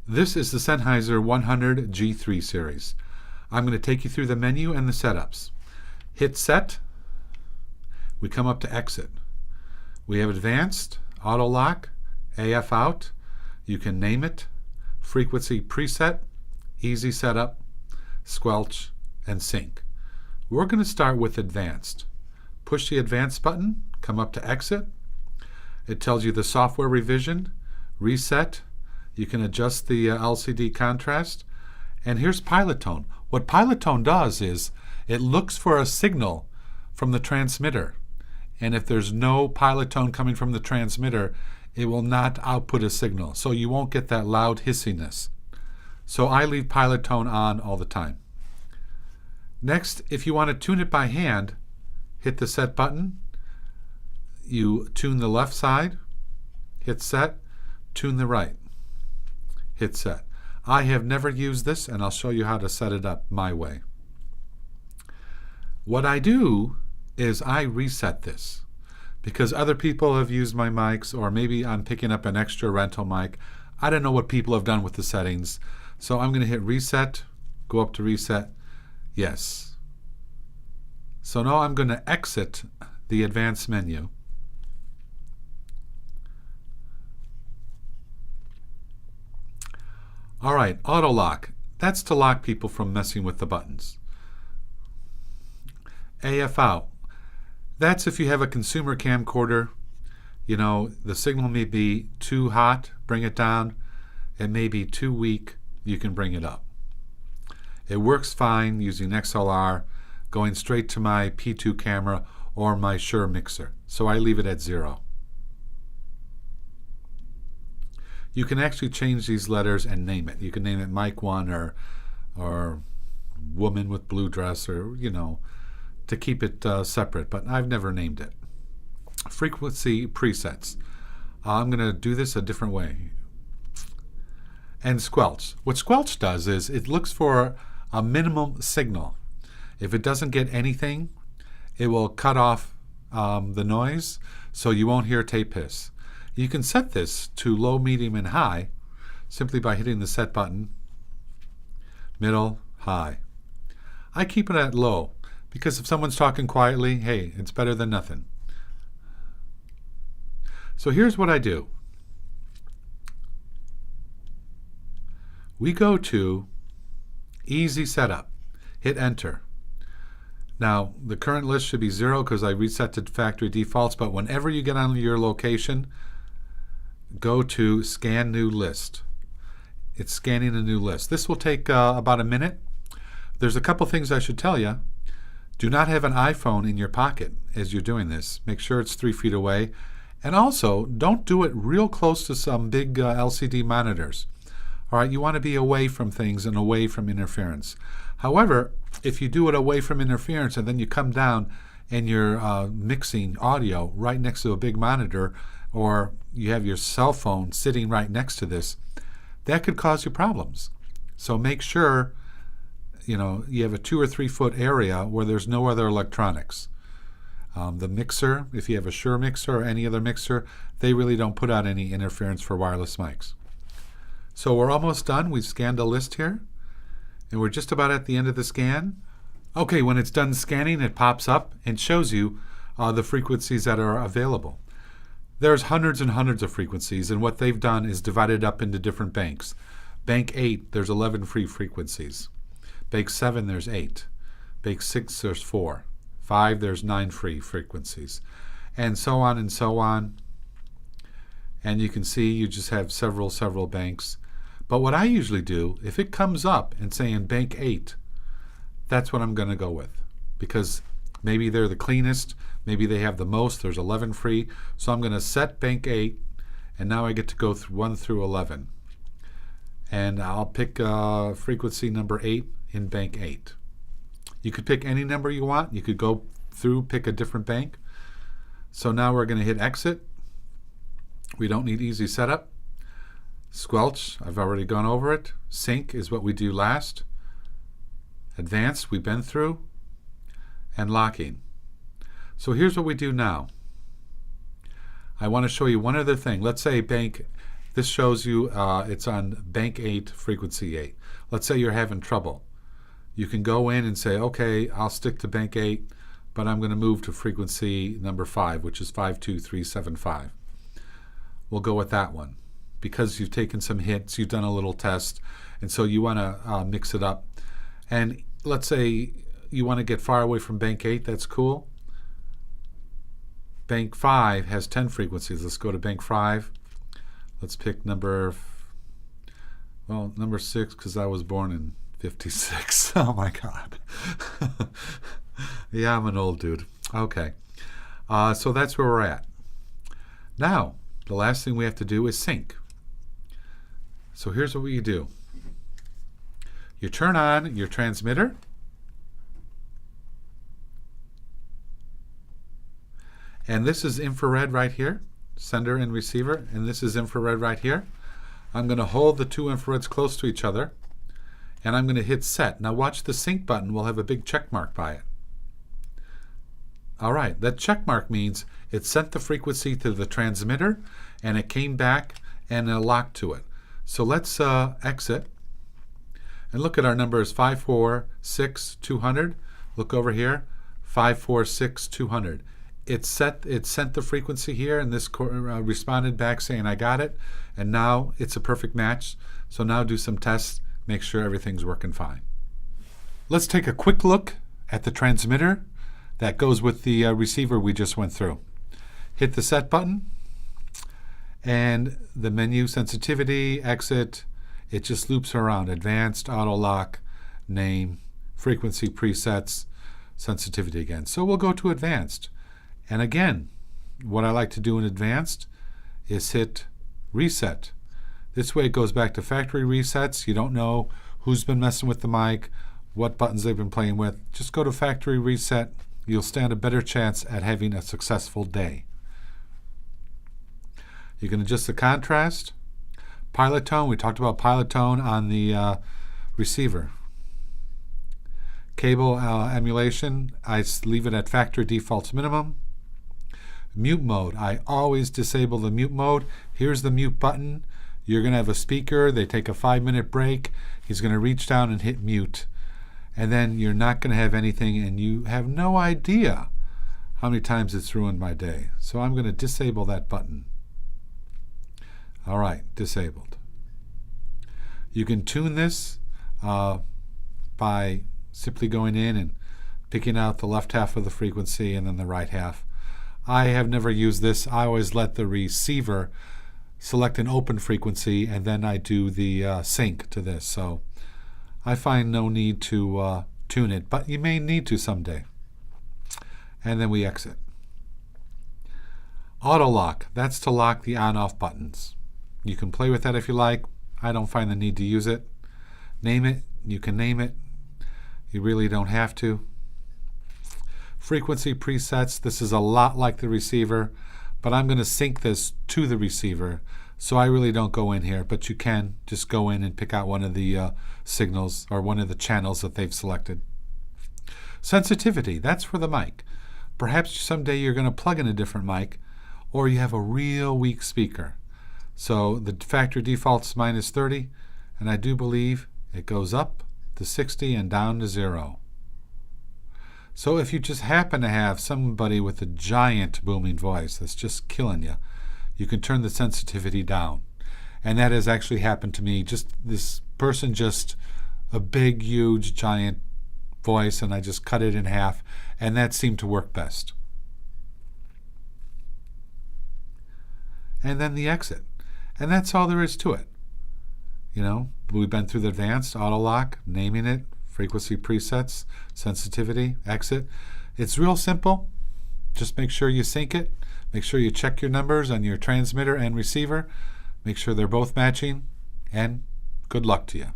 This is the Sennheiser 100 G3 series. I'm going to take you through the menu and the setups. Hit Set. We come up to Exit. We have Advanced, Auto Lock, AF Out. You can name it. Frequency Preset, Easy Setup, Squelch, and Sync. We're going to start with Advanced. Push the Advanced button, come up to Exit. It tells you the software revision, Reset. You can adjust the LCD contrast. And here's Pilot Tone. What Pilot Tone does is it looks for a signal from the transmitter. And if there's no Pilot Tone coming from the transmitter, it will not output a signal. So you won't get that loud hissiness. So I leave Pilot Tone on all the time. Next, if you want to tune it by hand, hit the Set button. You tune the left side, hit Set, tune the right, hit Set. I have never used this, and I'll show you how to set it up my way. What I do is I reset this because other people have used my mics, or maybe I'm picking up an extra rental mic. I don't know what people have done with the settings. So I'm going to hit Reset, go up to Reset, yes. So now I'm going to exit the Advanced menu. All right, Auto Lock. That's to lock people from messing with the buttons. AF Out. That's if you have a consumer camcorder. You know, the signal may be too hot, bring it down. It may be too weak, you can bring it up. It works fine using XLR, going straight to my P2 camera or my Shure mixer. So I leave it at 0. You can actually change these letters and name it. You can name it Mic 1 or Woman with Blue Dress, or, you know, to keep it separate, but I've never named it. Frequency presets. I'm going to do this a different way. And Squelch. What Squelch does is it looks for a minimum signal. If it doesn't get anything, it will cut off the noise, so you won't hear tape hiss. You can set this to low, medium, and high simply by hitting the Set button, middle, high. I keep it at low because if someone's talking quietly, hey, it's better than nothing. So here's what I do. We go to Easy Setup, hit Enter. Now, the current list should be 0 because I reset to factory defaults, but whenever you get on your location, go to Scan New List. It's scanning a new list. This will take about a minute. There's a couple things I should tell you. Do not have an iPhone in your pocket as you're doing this. Make sure it's 3 feet away. And also, don't do it real close to some big LCD monitors. All right, you want to be away from things and away from interference. However, if you do it away from interference and then you come down and you're mixing audio right next to a big monitor, or you have your cell phone sitting right next to this, that could cause you problems. So make sure, you know, you have a 2 or 3 foot area where there's no other electronics. The mixer, if you have a Shure mixer or any other mixer, they really don't put out any interference for wireless mics. So we're almost done. We've scanned a list here, and we're just about at the end of the scan. Okay, when it's done scanning, it pops up and shows you the frequencies that are available. There's hundreds and hundreds of frequencies, and what they've done is divided up into different banks. Bank 8, there's 11 free frequencies. Bank 7, there's 8. Bank 6, there's 4. 5, there's 9 free frequencies. And so on and so on. And you can see you just have several banks. But what I usually do, if it comes up and saying Bank 8, that's what I'm going to go with. Because maybe they're the cleanest, maybe they have the most, there's 11 free. So I'm going to set Bank 8, and now I get to go through 1 through 11. And I'll pick frequency number 8 in Bank 8. You could pick any number you want. You could go through, pick a different bank. So now we're going to hit Exit. We don't need Easy Setup. Squelch, I've already gone over it. Sync is what we do last. Advanced, we've been through. And locking. So here's what we do now. I want to show you one other thing. Let's say bank This shows you it's on bank 8, frequency 8. Let's say you're having trouble. You can go in and say, okay, I'll stick to bank 8, but I'm going to move to frequency number 5, which is 52375. We'll go with that one. Because you've taken some hits, you've done a little test, and so you want to mix it up. And let's say you want to get far away from bank 8, that's cool. Bank 5 has 10 frequencies. Let's go to bank 5. Let's pick number 6, because I was born in 56. Oh my God. Yeah, I'm an old dude. Okay. So that's where we're at. Now, the last thing we have to do is sync. So here's what you do. You turn on your transmitter. And this is infrared right here, sender and receiver, and this is infrared right here. I'm going to hold the two infrareds close to each other, and I'm going to hit set. Now watch the sync button will have a big check mark by it. All right, that check mark means it sent the frequency to the transmitter, and it came back and it locked to it. So let's exit, and look at our numbers 546-200. Look over here, 546-200. It sent the frequency here, and this responded back saying I got it, and now it's a perfect match. So now do some tests, make sure everything's working fine. Let's take a quick look at the transmitter that goes with the receiver we just went through. Hit the set button, and the menu, sensitivity, exit, it just loops around. Advanced, auto lock, name, frequency presets, sensitivity again. So we'll go to advanced. And again, what I like to do in advanced is hit reset. This way it goes back to factory resets. You don't know who's been messing with the mic, what buttons they've been playing with. Just go to factory reset. You'll stand a better chance at having a successful day. You can adjust the contrast. Pilot tone, we talked about pilot tone on the receiver. Cable emulation, I leave it at factory defaults minimum. Mute mode, I always disable the mute mode. Here's the mute button. You're going to have a speaker. They take a 5-minute break. He's going to reach down and hit mute. And then you're not going to have anything, and you have no idea how many times it's ruined my day. So I'm going to disable that button. All right, disabled. You can tune this by simply going in and picking out the left half of the frequency and then the right half. I have never used this. I always let the receiver select an open frequency, and then I do the sync to this. So I find no need to tune it, but you may need to someday. And then we exit. Auto lock, that's to lock the on-off buttons. You can play with that if you like. I don't find the need to use it. Name it, you can name it. You really don't have to. Frequency presets, this is a lot like the receiver, but I'm going to sync this to the receiver, so I really don't go in here, but you can just go in and pick out one of the signals or one of the channels that they've selected. Sensitivity, that's for the mic. Perhaps someday you're going to plug in a different mic, or you have a real weak speaker. So the factory default's -30, and I do believe it goes up to 60 and down to 0. So if you just happen to have somebody with a giant booming voice that's just killing you, you can turn the sensitivity down. And that has actually happened to me. Just this person, just a big, huge, giant voice, and I just cut it in half, and that seemed to work best. And then the exit. And that's all there is to it. You know, we've been through the advanced, auto lock, naming it, frequency presets, sensitivity, exit. It's real simple. Just make sure you sync it. Make sure you check your numbers on your transmitter and receiver. Make sure they're both matching, and good luck to you.